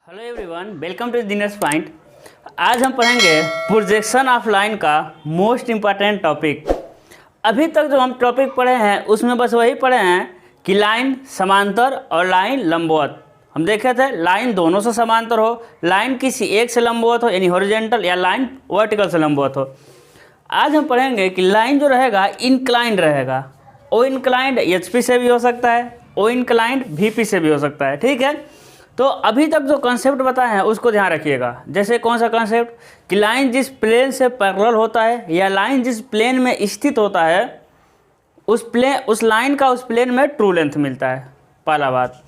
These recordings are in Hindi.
Hello everyone, welcome to Dinesh point. आज हम पढ़ेंगे प्रोजेक्शन ऑफ लाइन का मोस्ट इम्पॉर्टेंट टॉपिक। अभी तक जो हम टॉपिक पढ़े हैं उसमें बस वही पढ़े हैं कि लाइन समांतर और लाइन लंबवत। हम देखे थे लाइन दोनों से समांतर हो, लाइन किसी एक से लंबवत हो यानी हॉरिजॉन्टल, या लाइन वर्टिकल से लंबवत हो। आज हम पढ़ेंगे कि लाइन जो रहेगा इंक्लाइंड रहेगा। ओ इंक्लाइंड एचपी से भी हो सकता है, ओ इंक्लाइंड वीपी से भी हो सकता है। ठीक है, तो अभी तक जो कॉन्सेप्ट बताए हैं उसको ध्यान रखिएगा। जैसे कौन सा कॉन्सेप्ट कि लाइन जिस प्लेन से पैरेलल होता है या लाइन जिस प्लेन में स्थित होता है उस लाइन का उस प्लेन में ट्रू लेंथ मिलता है, पहला बात।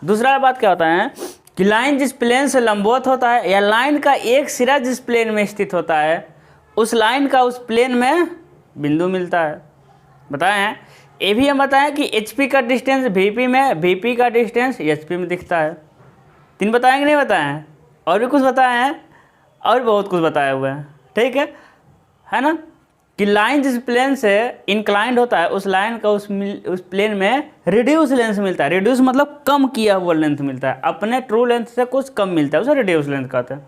दूसरा बात क्या होता है कि लाइन जिस प्लेन से लंबवत होता है या लाइन का एक सिरा जिस प्लेन में स्थित होता है उस लाइन का उस प्लेन में बिंदु मिलता है। बताए हैं, ये भी हम बताएं कि एचपी का डिस्टेंस वीपी में, वीपी का डिस्टेंस एचपी में दिखता है। तीन बताएंगे, नहीं बताए हैं, और भी कुछ बताए हैं, और बहुत कुछ बताए हुए हैं। ठीक है ना, कि लाइन जिस प्लेन से इंक्लाइंड होता है उस लाइन का उस प्लेन में रिड्यूस लेंथ मिलता है। रिड्यूस मतलब कम किया हुआ लेंथ मिलता है, अपने ट्रू लेंथ से कुछ कम मिलता है, उसे रिड्यूस लेंथ कहते हैं।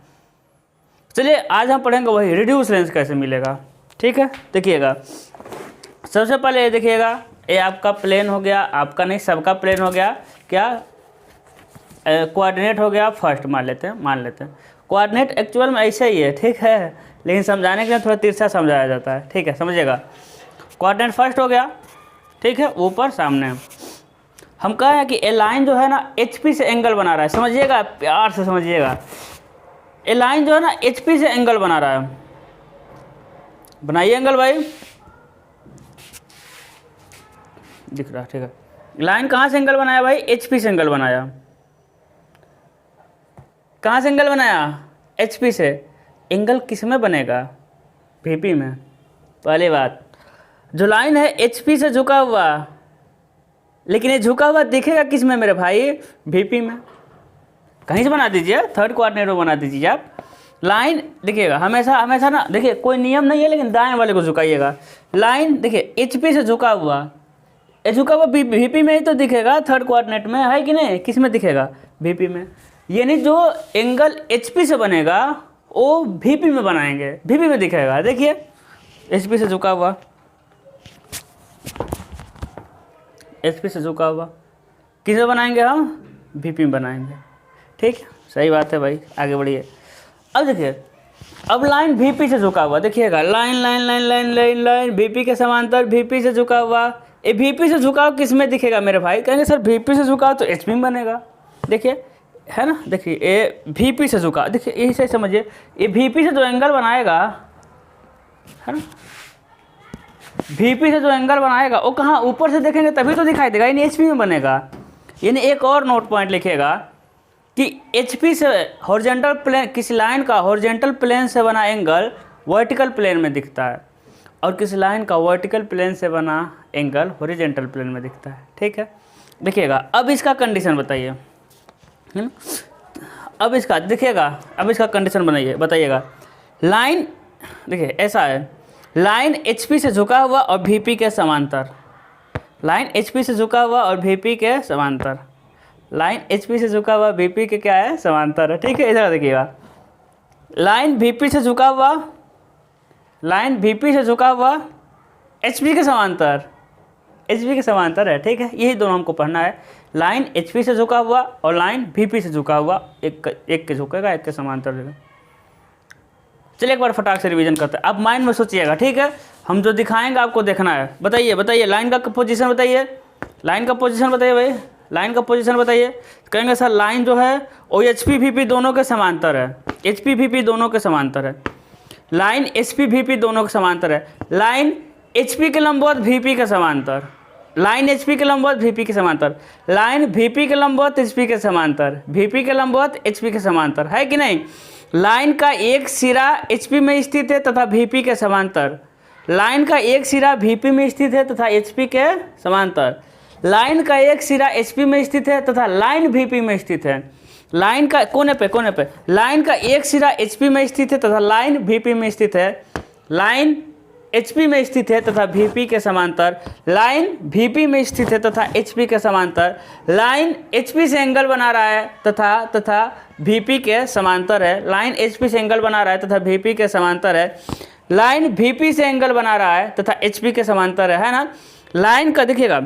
चलिए आज हम पढ़ेंगे वही रिड्यूस लेंथ कैसे मिलेगा। ठीक है, देखिएगा सबसे पहले ये देखिएगा, ये आपका प्लेन हो गया, आपका नहीं सबका प्लेन हो गया। क्या कोऑर्डिनेट हो गया फर्स्ट मान लेते हैं। कोऑर्डिनेट एक्चुअल में ऐसे ही है, ठीक है, लेकिन समझाने के लिए थोड़ा तिरछा समझाया जाता है। ठीक है, समझिएगा। कोऑर्डिनेट फर्स्ट हो गया, ठीक है, ऊपर सामने। हम कह रहे हैं कि ये लाइन जो है ना एचपी से एंगल बना रहा है। समझिएगा, प्यार से समझिएगा। ये लाइन जो है ना एचपी से एंगल बना रहा है। बनाइए एंगल भाई, दिख रहा, ठीक है। लाइन कहाँ से एंगल बनाया भाई? एचपी से एंगल बनाया। कहाँ से एंगल बनाया? एचपी से। एंगल किस में बनेगा? वीपी में। पहली बात, जो लाइन है एचपी से झुका हुआ, लेकिन ये झुका हुआ दिखेगा किस में मेरे भाई? वीपी में। कहीं से बना दीजिए, थर्ड कोऑर्डिनेट में बना दीजिए आप। लाइन देखिएगा, हमेशा ना, देखिए कोई नियम नहीं है, लेकिन दाएं वाले को झुकाइएगा। लाइन देखिए एचपी से झुका हुआ, ये झुका हुआ वीपी में ही तो दिखेगा, थर्ड कोऑर्डिनेट में है कि नहीं? किस में दिखेगा? वीपी में। यानी जो एंगल एचपी से बनेगा वो वीपी में बनाएंगे, वीपी में दिखेगा। देखिए एचपी से झुका हुआ, एचपी से झुका हुआ किस में बनाएंगे? हम वीपी में बनाएंगे। ठीक है, सही बात है भाई, आगे बढ़िए। अब देखिए, अब लाइन वीपी से झुका हुआ, देखिएगा line line line line line line VP के समांतर वीपी से झुका हुआ। ये वीपी से झुकाव किस में दिखेगा मेरे भाई? कहेंगे सर वीपी से झुकाव तो एचपी में बनेगा। देखिए है ना, देखिए ये वीपी से झुका, देखिए यही से समझिए, ये वीपी से जो एंगल बनाएगा, है ना, वीपी से जो एंगल बनाएगा वो कहाँ? ऊपर से देखेंगे तभी तो दिखाई देगा, यानी एचपी में बनेगा। यानी एक और नोट पॉइंट लिखिएगा कि एचपी से हॉरिजॉन्टल प्लेन, किसी लाइन का हॉरिजॉन्टल प्लेन से बना एंगल वर्टिकल प्लेन में दिखता है, और किसी लाइन का वर्टिकल प्लेन से बना एंगल हॉरिजॉन्टल प्लेन में दिखता है। ठीक है, देखिएगा। अब इसका कंडीशन बताइए, है ना। अब इसका देखिएगा, अब इसका कंडीशन बताइएगा। लाइन देखिए ऐसा है, लाइन एचपी से झुका हुआ और वीपी के समांतर। लाइन एचपी से झुका हुआ और वीपी के समांतर। लाइन एचपी से झुका हुआ वीपी के क्या है? समांतर है। ठीक है, इधर देखिएगा, लाइन वीपी से झुका हुआ, लाइन वीपी से झुका हुआ एचपी के समांतर, एचपी के समांतर है। ठीक है, यही दोनों हमको पढ़ना है। लाइन एचपी से झुका हुआ और लाइन वीपी से झुका हुआ, एक के झुकेगा, एक के समांतर रहेगा। चलिए एक बार फटाक से रिवीजन करते हैं, आप माइंड में सोचिएगा। ठीक है, हम जो दिखाएंगे आपको देखना है। बताइए लाइन का पोजीशन बताइए, लाइन का पोजीशन बताइए भाई, लाइन का पोजीशन बताइए। कहेंगे सर लाइन जो है वो एचपी वीपी दोनों के समांतर है, एचपी वीपी दोनों के समांतर है। लाइन एचपी वीपी दोनों के समांतर है। लाइन एचपी के लंबवत वीपी के समांतर, लाइन एचपी के लंबवत वीपी के समांतर। लाइन वीपी के लंबवत एचपी के समांतर, वीपी के लंबवत एचपी के समांतर, है कि नहीं? लाइन का एक सिरा एचपी में स्थित है तथा वीपी के समांतर। लाइन का एक सिरा वीपी में स्थित है तथा एचपी के समांतर। लाइन का एक सिरा एचपी में स्थित है तथा लाइन वीपी में स्थित है। लाइन का कोने पे लाइन का एक सिरा एचपी में स्थित है तथा लाइन वीपी में स्थित है। लाइन HP में स्थित है तथा VP के समांतर, लाइन VP में स्थित है तथा HP के समांतर, लाइन HP से एंगल बना रहा है तथा VP के समांतर है, लाइन HP से एंगल बना रहा है तथा VP के समांतर है, लाइन VP से एंगल बना रहा है तथा HP के समांतर है ना। लाइन का देखिएगा,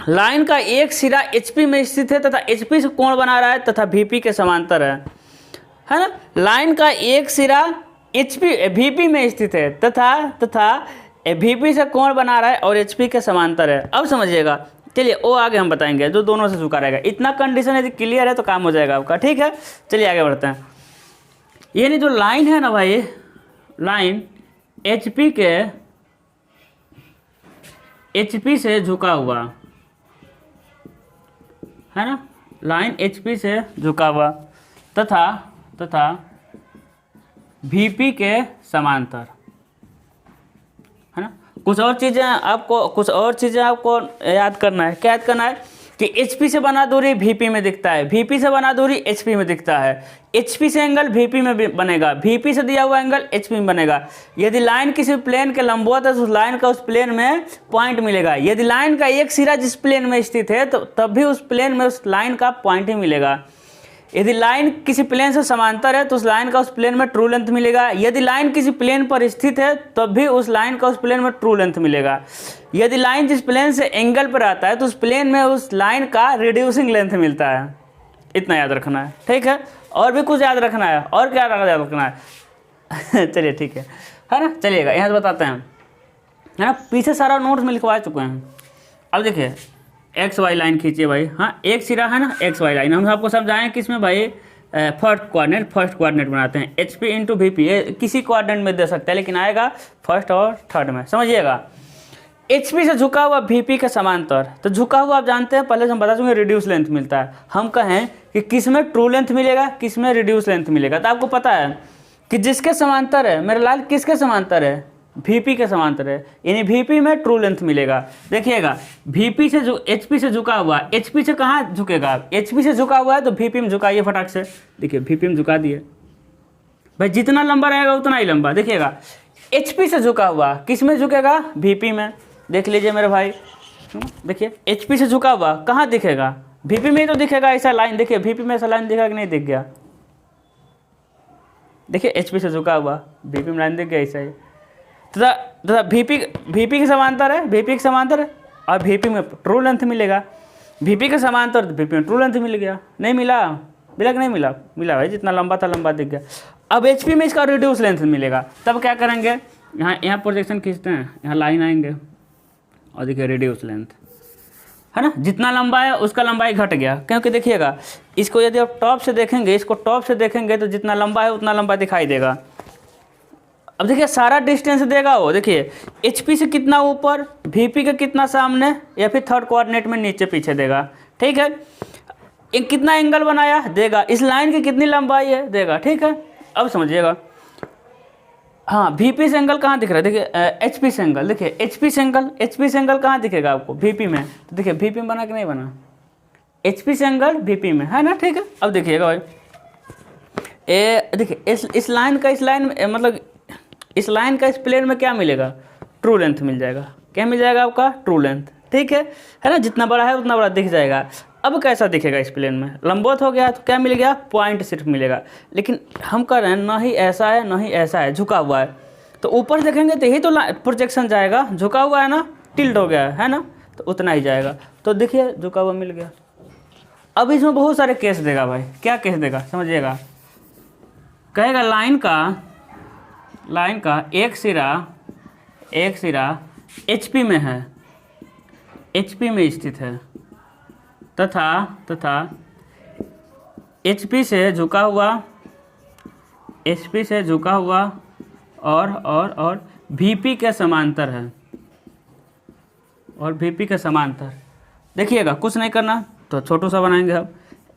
लाइन का एक सिरा HP में स्थित है तथा HP से कोण बना रहा है तथा VP के समांतर है ना। लाइन का एक सिरा VP में स्थित है तथा VP से कोण बना रहा है और HP के समांतर है। अब समझिएगा, चलिए वो आगे हम बताएंगे जो दोनों से झुका रहेगा। इतना कंडीशन यदि क्लियर है तो काम हो जाएगा आपका, ठीक है। चलिए आगे बढ़ते हैं। यानी जो लाइन है ना भाई, लाइन HP से झुका हुआ है ना, लाइन HP से झुका हुआ तथा VP के समांतर है ना। कुछ और चीज़ें आपको याद करना है। क्या याद करना है कि HP से बना दूरी VP में दिखता है, VP से बना दूरी HP में दिखता है, HP से एंगल VP में बनेगा, VP से दिया हुआ एंगल HP में बनेगा। यदि लाइन किसी प्लेन के लंबवत है तो उस लाइन का उस प्लेन में पॉइंट मिलेगा। यदि लाइन का एक सिरा जिस प्लेन में स्थित है तो तब भी उस प्लेन में उस लाइन का पॉइंट ही मिलेगा। यदि लाइन किसी प्लेन से समांतर है तो उस लाइन का उस प्लेन में ट्रू लेंथ मिलेगा। यदि लाइन किसी प्लेन पर स्थित है तब भी उस लाइन का उस प्लेन में ट्रू लेंथ मिलेगा। यदि लाइन जिस प्लेन से एंगल पर आता है तो उस प्लेन में उस लाइन का रिड्यूसिंग लेंथ मिलता है। इतना याद रखना है, ठीक है। और भी कुछ याद रखना है, और क्या याद रखना है चलिए ठीक है ना। चलिएगा यहाँ से बताते हैं, है ना। पीछे सारा नोट्स में लिखवा चुके हैं। अब देखिए XY लाइन खींचिए भाई। हाँ, एक सिरा है ना XY लाइन, हम आपको समझाएं कि इसमें भाई फर्स्ट कोऑर्डिनेट बनाते हैं। HP इंटू VP, ये किसी कोऑर्डिनेट में दे सकते हैं लेकिन आएगा फर्स्ट और थर्ड में। समझिएगा, HP से झुका हुआ VP के समांतर, तो झुका हुआ आप जानते हैं, पहले से हम बता चुके रिड्यूस लेंथ मिलता है। हम कहें कि किस में ट्रू लेंथ मिलेगा, किस में रिड्यूस लेंथ मिलेगा, तो आपको पता है कि जिसके समांतर है, मेरे लाल किसके समांतर है, VP के समांतर है, यानी VP में ट्रू लेंथ मिलेगा। देखिएगा, VP से जो HP से झुका हुआ, HP से कहाँ झुकेगा, HP से झुका हुआ है तो VP में झुकाइए फटाक से। देखिए VP में झुका दिए भाई, जितना लंबा रहेगा उतना ही लंबा। देखिएगा HP से झुका हुआ किस में झुकेगा, VP में। देख लीजिए मेरे भाई, देखिए HP से झुका हुआ कहाँ दिखेगा, VP में ही तो दिखेगा। ऐसा लाइन देखिए, VP में ऐसा लाइन दिखा कि नहीं दिख गया। देखिए HP से झुका हुआ VP में लाइन दिख गया ऐसा ही। तथा VP के समांतर है, VP के समांतर है और VP में ट्रू लेंथ मिलेगा। VP के समांतर VP में ट्रू लेंथ मिल गया, नहीं मिला कि नहीं मिला, मिला भाई, जितना लंबा था लंबा दिख गया। अब HP में इसका रिड्यूस लेंथ मिलेगा, तब क्या करेंगे, यहाँ प्रोजेक्शन खींचते हैं, यहाँ लाइन आएंगे और देखिए रिड्यूस लेंथ है ना, जितना लंबा है उसका लंबाई घट गया। क्योंकि देखिएगा, इसको यदि आप टॉप से देखेंगे, इसको टॉप से देखेंगे तो जितना लंबा है उतना लंबा दिखाई देगा। अब देखिए सारा डिस्टेंस देगा वो, देखिए HP से कितना ऊपर, VP के कितना सामने, या फिर थर्ड कोऑर्डिनेट में नीचे पीछे देगा, ठीक है। कितना एंगल बनाया देगा, इस लाइन की कितनी लंबाई है देगा, ठीक है। अब समझिएगा, हाँ VP से एंगल कहाँ दिख रहा है, देखिए HP से एंगल, देखिए HP से एंगल कहाँ दिखेगा आपको, VP में। तो देखिए VP में बना कि नहीं बना, HP से एंगल VP में है ना, ठीक है। अब देखिएगा भाई, देखिए इस लाइन मतलब इस लाइन का इस प्लेन में क्या मिलेगा, ट्रू लेंथ मिल जाएगा। क्या मिल जाएगा आपका, ट्रू लेंथ, ठीक है ना। जितना बड़ा है उतना बड़ा दिख जाएगा। अब कैसा दिखेगा इस प्लेन में, लंबवत हो गया तो क्या मिल गया, पॉइंट सिर्फ मिलेगा। लेकिन हम कह रहे हैं ना ही ऐसा है ना ही ऐसा है, झुका हुआ है, तो ऊपर देखेंगे तो यही तो प्रोजेक्शन जाएगा। झुका हुआ है ना, टिल्ट हो गया है ना, तो उतना ही जाएगा। तो देखिए झुका हुआ मिल गया। अब इसमें बहुत सारे केस देगा भाई, क्या केस देगा समझिएगा। कहेगा लाइन का एक सिरा HP में है, HP में स्थित है तथा HP से झुका हुआ और VP के समांतर है, और VP के समांतर। देखिएगा कुछ नहीं करना, तो छोटू सा बनाएंगे हम।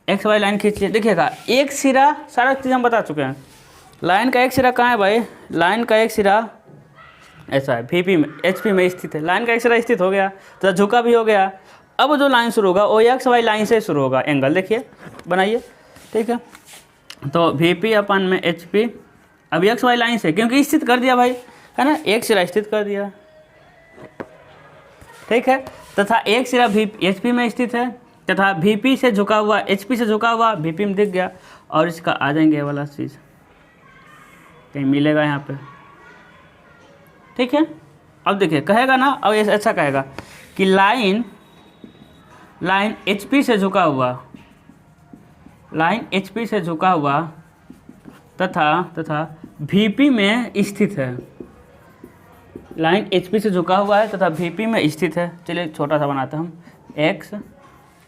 XY लाइन खींचिए, देखिएगा एक सिरा, सारा चीज़ हम बता चुके हैं। लाइन का एक सिरा कहाँ है भाई, लाइन का एक सिरा ऐसा है, VP में HP में स्थित है। लाइन का एक सिरा स्थित हो गया तो झुका भी हो गया। अब जो लाइन शुरू होगा वो XY लाइन से शुरू होगा। एंगल देखिए बनाइए, ठीक है। तो VP अपन में HP, अब XY लाइन से क्योंकि स्थित कर दिया भाई, है ना, एक सिरा स्थित कर दिया, ठीक है, तथा एक सिरा HP में स्थित है तथा VP से झुका हुआ, HP से झुका हुआ VP में दिख गया, और इसका आ जाएंगे ये वाला चीज़ कहीं मिलेगा यहाँ पे, ठीक है। अब देखिए कहेगा ना, अब ऐसा कहेगा कि लाइन HP से झुका हुआ, लाइन HP से झुका हुआ तथा VP में स्थित है, लाइन HP से झुका हुआ है तथा VP में स्थित है। चलिए छोटा सा बनाते हैं हम X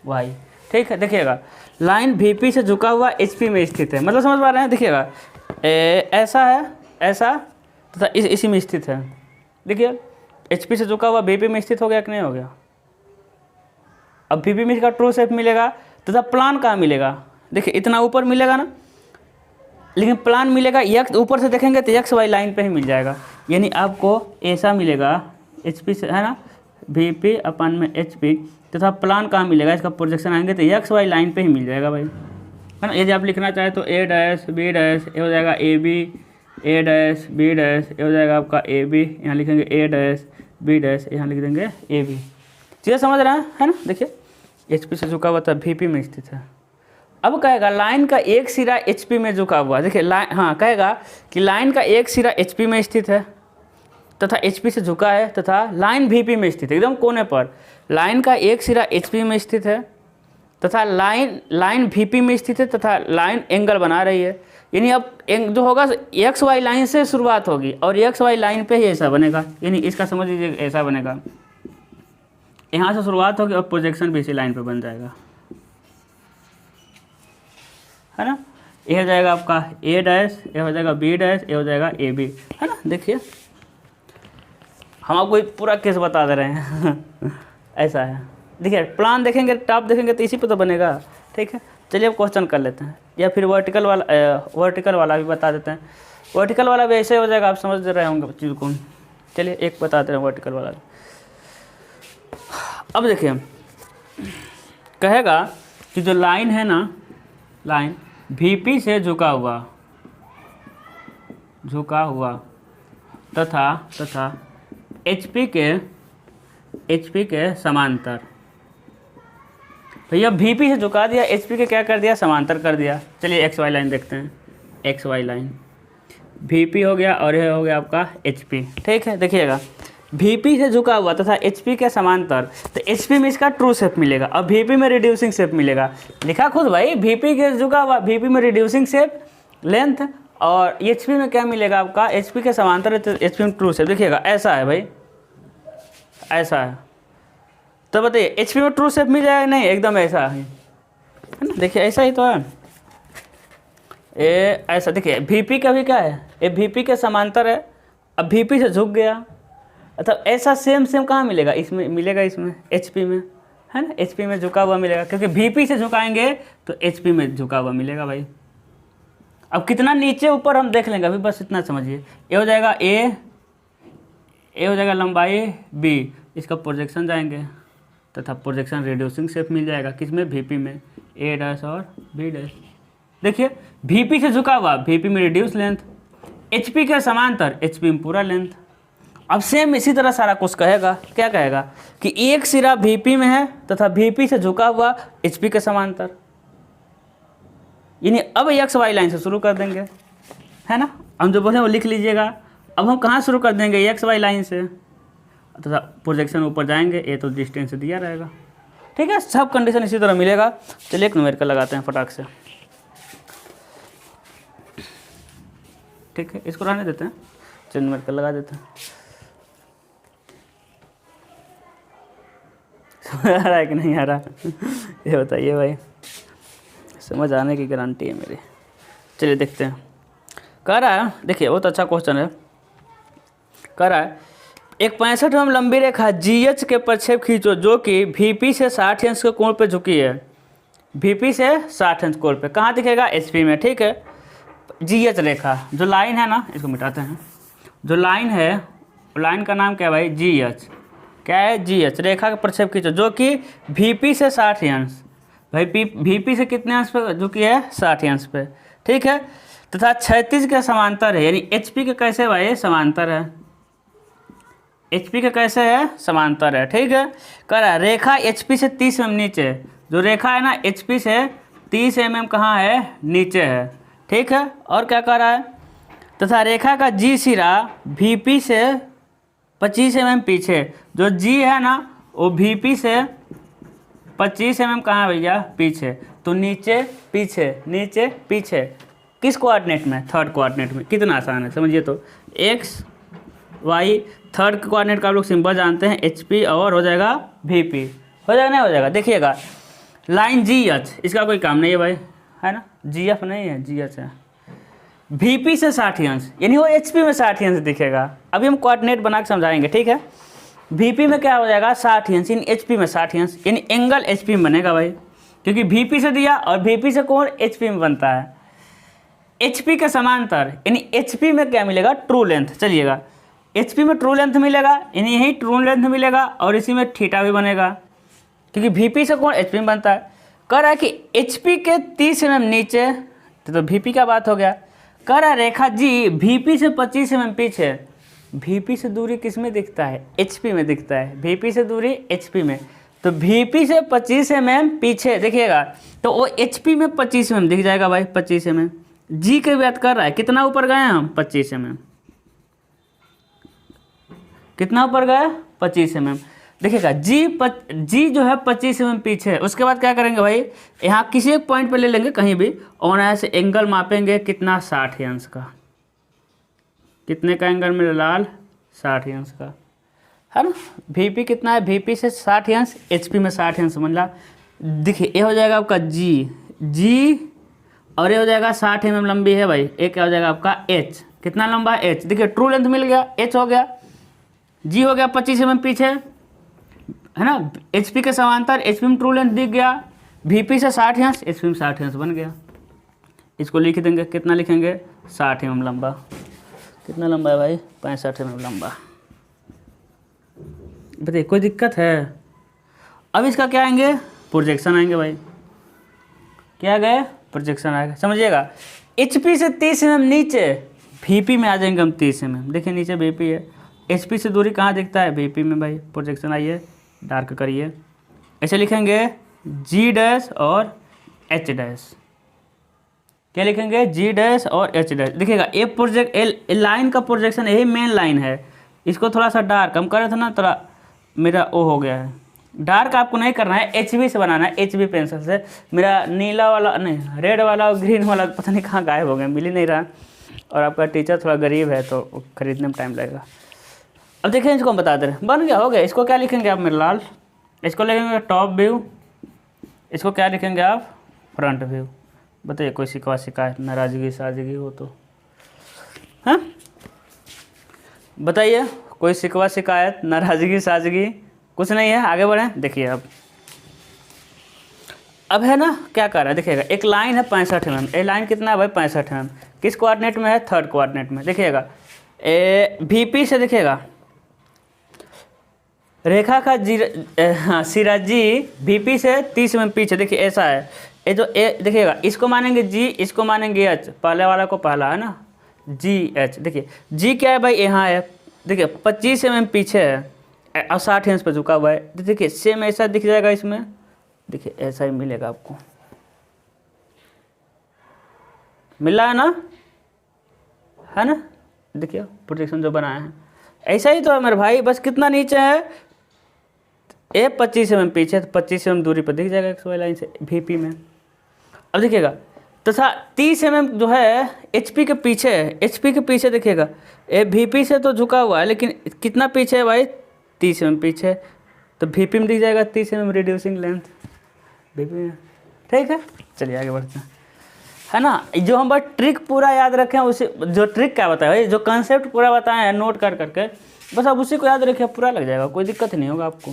Y, ठीक है। देखिएगा लाइन VP से झुका हुआ HP में स्थित है, मतलब समझ पा रहे हैं। देखिएगा ऐसा है, ऐसा तथा इसी में स्थित है। देखिए HP से झुका हुआ VP में स्थित हो गया कि नहीं हो गया। अब VP में इसका ट्रू शेप मिलेगा तथा प्लान कहाँ मिलेगा, देखिए इतना ऊपर मिलेगा ना, लेकिन प्लान मिलेगा x, ऊपर से देखेंगे तो XY लाइन पे ही मिल जाएगा, यानी आपको ऐसा मिलेगा HP से, है ना, VP अपन में HP, तथा प्लान कहाँ मिलेगा, इसका प्रोजेक्शन आएंगे तो XY लाइन पे ही मिल जाएगा भाई, है ना। यदि आप लिखना चाहें तो A डैश B डैश, ये हो जाएगा AB, A dash B dash, ये हो जाएगा आपका AB, यहाँ लिखेंगे A डैश B डैश, यहाँ लिख देंगे AB। चीज़ें समझ रहे हैं, है ना। देखिए HP से झुका हुआ था, VP में स्थित है। अब कहेगा लाइन का एक सिरा HP में झुका हुआ, देखिए लाइन, हाँ कहेगा कि लाइन का एक सिरा HP में स्थित है तथा HP से झुका है तथा लाइन VP में स्थित है, एकदम कोने पर। लाइन का एक सिरा HP में स्थित है तथा लाइन VP में स्थित है तथा लाइन एंगल बना रही है, यानी अब जो होगा XY लाइन से शुरुआत होगी और XY लाइन पे ही ऐसा बनेगा, यानी इसका समझ लीजिए ऐसा बनेगा, यहाँ से शुरुआत होगी और प्रोजेक्शन भी इसी लाइन पे बन जाएगा, है ना। ये हो जाएगा आपका A डैश, ये हो जाएगा B डैश, ये हो जाएगा AB, है ना। देखिए हम आपको पूरा केस बता दे रहे हैं ऐसा है। देखिए प्लान देखेंगे, टॉप देखेंगे तो इसी पे तो बनेगा, ठीक है। चलिए अब क्वेश्चन कर लेते हैं, या फिर वर्टिकल वाला भी बता देते हैं। वर्टिकल वाला भी ऐसे हो जाएगा, आप समझ रहे होंगे चीज़ को। चलिए एक बताते हैं वर्टिकल वाला। अब देखिए कहेगा कि जो लाइन है ना, लाइन VP से झुका हुआ तथा HP के समांतर, भैया VP से झुका दिया, HP के क्या कर दिया, समांतर कर दिया। चलिए XY लाइन देखते हैं, XY लाइन VP हो गया और यह हो गया आपका HP, ठीक है। देखिएगा VP से झुका हुआ तथा HP के समांतर, तो HP में इसका ट्रू शेप मिलेगा और VP में रिड्यूसिंग शेप मिलेगा। लिखा खुद भाई, VP के झुका हुआ, VP में रिड्यूसिंग शेप लेंथ, और HP में क्या मिलेगा आपका, HP के समांतर तो HP में ट्रू शेप। देखिएगा ऐसा है भाई, ऐसा है, तो बताइए HP में ट्रू शेप मिल जाएगा नहीं, एकदम ऐसा है ना। देखिए ऐसा ही तो है, ये ऐसा। देखिए VP का भी क्या है, ये VP के समांतर है, अब VP से झुक गया, मतलब ऐसा सेम कहाँ मिलेगा, इसमें मिलेगा, इसमें HP में, है ना। HP में झुका हुआ मिलेगा, क्योंकि VP से झुकाएंगे तो HP में झुका हुआ मिलेगा भाई। अब कितना नीचे ऊपर हम देख लेंगे, अभी बस इतना समझिए। ये हो जाएगा A, ये हो जाएगा लंबाई B, इसका प्रोजेक्शन जाएंगे तथा प्रोजेक्शन रिड्यूसिंग शेप मिल जाएगा, किसमें, VP में, A डैश और B डैश। देखिए VP से झुका हुआ, VP में रिड्यूस लेंथ, HP के समांतर, HP में पूरा लेंथ। अब सेम इसी तरह सारा कुछ कहेगा, क्या कहेगा कि एक सिरा VP में है तथा VP से झुका हुआ HP के समांतर, यानी अब XY लाइन से शुरू कर देंगे, है ना। हम जो बोले वो लिख लीजिएगा। अब हम कहाँ शुरू कर देंगे, XY लाइन से, तथा प्रोजेक्शन ऊपर जाएंगे, ये तो डिस्टेंस दिया रहेगा, ठीक है। सब कंडीशन इसी तरह मिलेगा। चलिए एक न्यूमेरिकल लगाते हैं फटाक से, ठीक है, इसको रहने देते हैं, चलिए न्यूमेरिकल लगा देते हैं। समझ आ रहा है कि नहीं आ रहा ये बताइए भाई, समझ आने की गारंटी है मेरी। चलिए देखते हैं, कह रहा है, देखिए बहुत अच्छा क्वेश्चन है। कह रहा है एक 65 mm लंबी रेखा GH के प्रक्षेप खींचो जो कि VP से 60 अंश के कोण पे झुकी है। VP से 60 अंश कोण पे कहाँ दिखेगा, HP में, ठीक है। GH रेखा जो लाइन है ना, इसको मिटाते हैं। जो लाइन है, लाइन का नाम क्या है भाई, GH, क्या है, GH रेखा का प्रक्षेप खींचो जो कि VP से 60 अंश, भाई VP से कितने अंश पे झुकी है, 60 अंश पे, ठीक है, तथा क्षैतिज के समांतर है, यानी HP के कैसे भाई समांतर है, HP का कैसे है, समांतर है, ठीक है। कह रहा है रेखा HP से 30 mm नीचे है। जो रेखा है ना HP से 30 mm कहाँ है, नीचे है, ठीक है। और क्या कह रहा है, तथा रेखा का G सिरा VP से 25 mm पीछे। जो G है ना वो VP से 25 mm कहाँ है भैया, पीछे। तो नीचे पीछे, नीचे पीछे, किस कोऑर्डिनेट में, थर्ड कोऑर्डिनेट में। कितना आसान है समझिए तो, x y थर्ड कोऑर्डिनेट का आप लोग सिंबल जानते हैं HP और हो जाएगा VP, हो जाएगा नहीं हो जाएगा। देखिएगा लाइन GH, इसका कोई काम नहीं है भाई, है ना, GF नहीं है, GH है। VP से 60 अंश यानी वो HP में 60 अंश दिखेगा। अभी हम कोऑर्डिनेट बना के समझाएंगे, ठीक है। VP में क्या हो जाएगा 60 अंश, यानी HP में 60 अंश, यानी एंगल HP में बनेगा भाई, क्योंकि VP से दिया और VP से कोण HP में बनता है। HP के समांतर यानी HP में क्या मिलेगा, ट्रू लेंथ। चलिएगा HP में ट्रू लेंथ मिलेगा, यानी यही ट्रू लेंथ मिलेगा और इसी में थीटा भी बनेगा, क्योंकि VP से कोण HP में बनता है। कह रहा है कि HP के 30 mm नीचे, तो VP का बात हो गया। कह रहा है रेखा G VP से 25 mm पीछे। VP से दूरी किस में दिखता है, HP में दिखता है। VP से दूरी HP में, तो VP से 25 mm पीछे देखिएगा, तो वो HP में 25 mm दिख जाएगा भाई, 25 mm। G की बात कर रहा है, कितना ऊपर गए हम, 25 mm। कितना ऊपर गया, 25 mm। देखिएगा G जो है 25 mm पीछे है। उसके बाद क्या करेंगे भाई, यहाँ किसी एक पॉइंट पे ले लेंगे कहीं भी, और ऐसे एंगल मापेंगे कितना, 60 अंश का। कितने का एंगल मेरे लाल, 60 अंश का, है ना। VP कितना है, VP से 60 अंश, HP में 60 अंश, मतलब देखिए ये हो जाएगा आपका G और ये हो जाएगा 60 mm लंबी है भाई। एक क्या हो जाएगा आपका H, कितना लंबा है H। देखिए ट्रू लेंथ मिल गया, H हो गया, G हो गया 25 mm पीछे, है ना। HP के समांतर HP में ट्रू लेंथ दिख गया, VP से 60 अंश, HP में 60 अंश बन गया। इसको लिख देंगे, कितना लिखेंगे, 60 mm लंबा। कितना लंबा है भाई, 65 mm लंबा। बताइए कोई दिक्कत है। अब इसका क्या आएंगे, प्रोजेक्शन आएंगे भाई। क्या गए, प्रोजेक्शन आएगा, समझिएगा। HP से 30 mm नीचे, VP में आ जाएंगे हम 30 mm। देखिए नीचे VP है, HP से दूरी कहाँ दिखता है, VP में भाई। प्रोजेक्शन आइए, डार्क करिए, ऐसे लिखेंगे G डैश और H डैश। क्या लिखेंगे, G डैश और H डैश। देखिएगा ये लाइन का प्रोजेक्शन, यही मेन लाइन है। इसको थोड़ा सा डार्क हम कर रहे थे ना, थोड़ा मेरा ओ हो गया है। डार्क आपको नहीं करना है, HB से बनाना है, HB पेंसिल से। मेरा नीला वाला नहीं, रेड वाला और ग्रीन वाला पता नहीं कहाँ गायब हो गए, मिल ही नहीं रहा। और आपका टीचर थोड़ा गरीब है तो खरीदने में टाइम लगेगा। अब देखिए इसको हम बता दे रहे, बन गया, हो गया। इसको क्या लिखेंगे आप मेरे लाल, इसको लिखेंगे टॉप व्यू, इसको क्या लिखेंगे आप, फ्रंट व्यू। बताइए कोई शिकायत नाराज़गी साजगी हो तो, हाँ बताइए, कोई शिकायत नाराज़गी साजगी कुछ नहीं है। आगे बढ़ें, देखिए अब है ना क्या कर रहा है, देखिएगा एक लाइन है 65 mm। ये लाइन कितना है भाई, 65 mm। किस कोऑर्डिनेट में है, थर्ड कोऑर्डिनेट में। देखिएगा VP से देखिएगा रेखा का सिरा G VP से 30 mm पीछे। देखिए ऐसा है, ये जो देखिएगा, इसको मानेंगे G, इसको मानेंगे H। पहले वाला को पहला है ना, GH। देखिए G क्या है भाई, यहाँ है, देखिए 25 mm पीछे है और 60 अंश पर झुका हुआ है। देखिए सेम ऐसा दिख जाएगा इसमें, देखिए ऐसा ही मिलेगा आपको, मिल रहा है ना। देखिए प्रोजेक्शन जो बनाया है ऐसा ही तो है मेरे भाई, बस कितना नीचे है, ये 25 mm पीछे, तो 25 mm दूरी पर दिख जाएगा XY लाइन से VP में। अब देखिएगा तथा 30 mm जो है HP के पीछे है, HP के पीछे देखिएगा ये VP से तो झुका हुआ है, लेकिन कितना पीछे है भाई, 30 mm पीछे, तो VP में दिख जाएगा 30 mm रिड्यूसिंग लेंथ VP में। ठीक है, चलिए आगे बढ़ते हैं, है ना। जो हम बस ट्रिक पूरा याद रखें, उसे जो ट्रिक क्या बताया भाई, जो कंसेप्ट पूरा बताए हैं नोट कर करके, बस आप उसी को याद रखिए, पूरा लग जाएगा, कोई दिक्कत नहीं होगा आपको,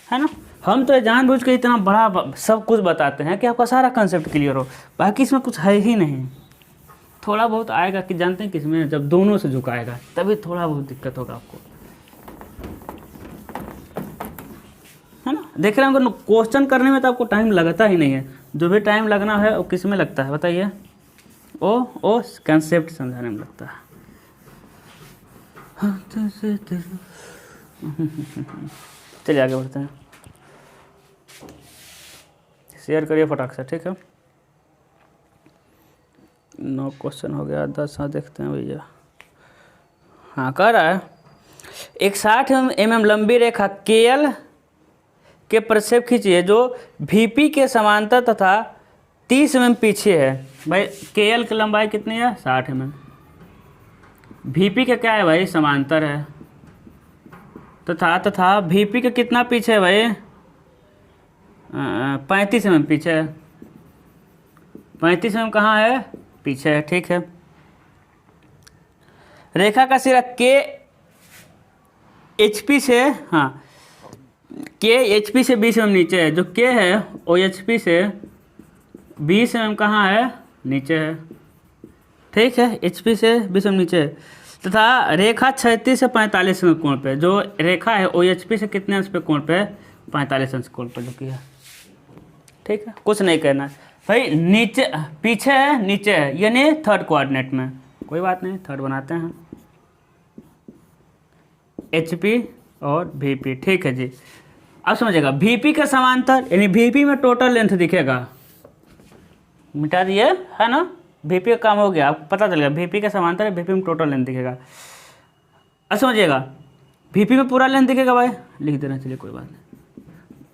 है ना। हम तो जानबूझ के इतना बड़ा सब कुछ बताते हैं कि आपका सारा कंसेप्ट क्लियर हो, बाकी इसमें कुछ है ही नहीं। थोड़ा बहुत आएगा कि जानते हैं किसमें, जब दोनों से झुकाएगा तभी थोड़ा बहुत दिक्कत होगा आपको, है ना। देख रहे होंगे क्वेश्चन करने में तो आपको टाइम लगता ही नहीं है, जो भी टाइम लगना है वो किस में लगता है बताइए, वो कंसेप्ट समझाने में लगता है। चलिए आगे बढ़ते हैं, शेयर करिए फटाक से, ठीक है। 9 क्वेश्चन हो गया, 10 हाँ देखते हैं भैया। हाँ कह रहा है एक 60 mm लंबी रेखा KL के प्रक्षेप खींचिए जो VP के समांतर तथा 30 mm पीछे है। भाई KL की लंबाई कितनी है? 60 mm। VP का क्या है भाई? समांतर है। तथा VP का कितना पीछे है भाई? 35 mm पीछे है। 35 mm कहाँ है? पीछे है, ठीक है। रेखा का सिरा HP से, हाँ HP से 20 mm नीचे है। जो K है OHP से 20 mm कहाँ है? नीचे है, ठीक है। HP से 20 mm नीचे है। तथा रेखा 36 से 45 अंश कोण पे, जो रेखा है OHP से कितने अंश पे कोण पे? 45 अंश कोण पे जो है, ठीक है। कुछ नहीं करना भाई, नीचे पीछे है नीचे है, यानी थर्ड कोऑर्डिनेट में। कोई बात नहीं, थर्ड बनाते हैं HP और VP, ठीक है जी। अब समझिएगा VP का समांतर यानी VP में टोटल लेंथ दिखेगा, मिटा दिए है ना। VP का काम हो गया, आपको पता चल गया VP का समांतर है, VP में टोटल लेंथ दिखेगा। अब समझिएगा VP में पूरा लेंथ दिखेगा भाई, लिख देना, चलिए कोई बात नहीं,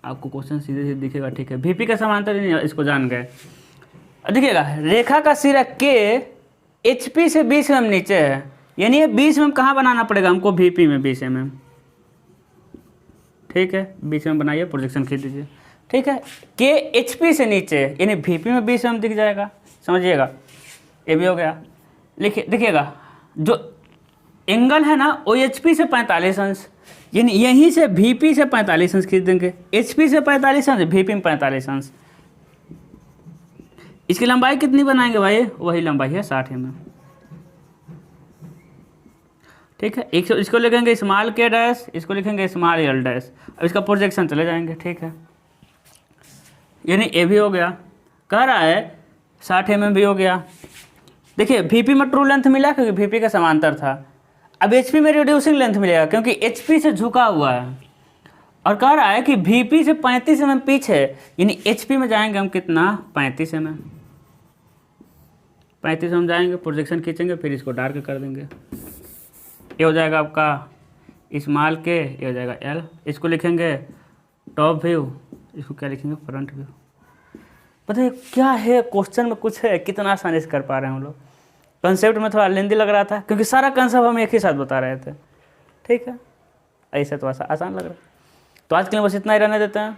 आपको क्वेश्चन सीधे सीधे दिखेगा, ठीक है। VP का समांतर नहीं, इसको जान गए। देखिएगा रेखा का सिरा K HP से 20 mm नीचे है, यानी ये 20 mm कहाँ बनाना पड़ेगा हमको? VP में 20 mm, ठीक है। 20 mm बनाइए, प्रोजेक्शन खींच दीजिए, ठीक है। K HP से नीचे यानी VP में 20 mm दिख जाएगा, समझिएगा। ये भी हो गया। लिखिए देखिएगा जो एंगल है ना OHP से 45 अंश, यानी यहीं से VP से 45 अंश खींच देंगे। HP से 45 अंश, VP में 45 अंश। इसकी लंबाई कितनी बनाएंगे भाई? वही लंबाई है 60 mm, ठीक है। इसको लिखेंगे स्मॉल K डैश, इसको लिखेंगे स्मॉल L डैश। अब इसका प्रोजेक्शन चले जाएंगे, ठीक है। यानी ये भी हो गया। कह रहा है 60 mm भी हो गया। देखिए VP में ट्रू लेंथ मिला क्योंकि VP का समांतर था। अब HP में रिड्यूसिंग लेंथ मिलेगा क्योंकि HP से झुका हुआ है, और कह रहा है कि VP से 35 mm पीछे, यानी HP में जाएंगे हम कितना? 35 mm। 35 mm जाएंगे, प्रोजेक्शन खींचेंगे, फिर इसको डार्क कर देंगे। ये हो जाएगा आपका स्मॉल K, ये हो जाएगा L। इसको लिखेंगे टॉप व्यू, इसको क्या लिखेंगे? Front view. पता है क्या है? क्वेश्चन में कुछ है, कितना आसानी से कर पा रहे हैं हम लोग। कंसेप्ट में थोड़ा लेंदी लग रहा था क्योंकि सारा कंसेप्ट हम एक ही साथ बता रहे थे, ठीक है। ऐसे तो आसान लग रहा है। तो आज के लिए बस इतना ही रहने देते हैं।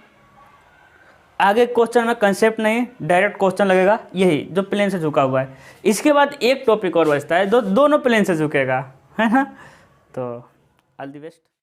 आगे क्वेश्चन में कंसेप्ट नहीं, डायरेक्ट क्वेश्चन लगेगा, यही जो प्लेन से झुका हुआ है। इसके बाद एक टॉपिक और बचता है जो दोनों प्लेन से झुकेगा, है ना। तो ऑल द बेस्ट।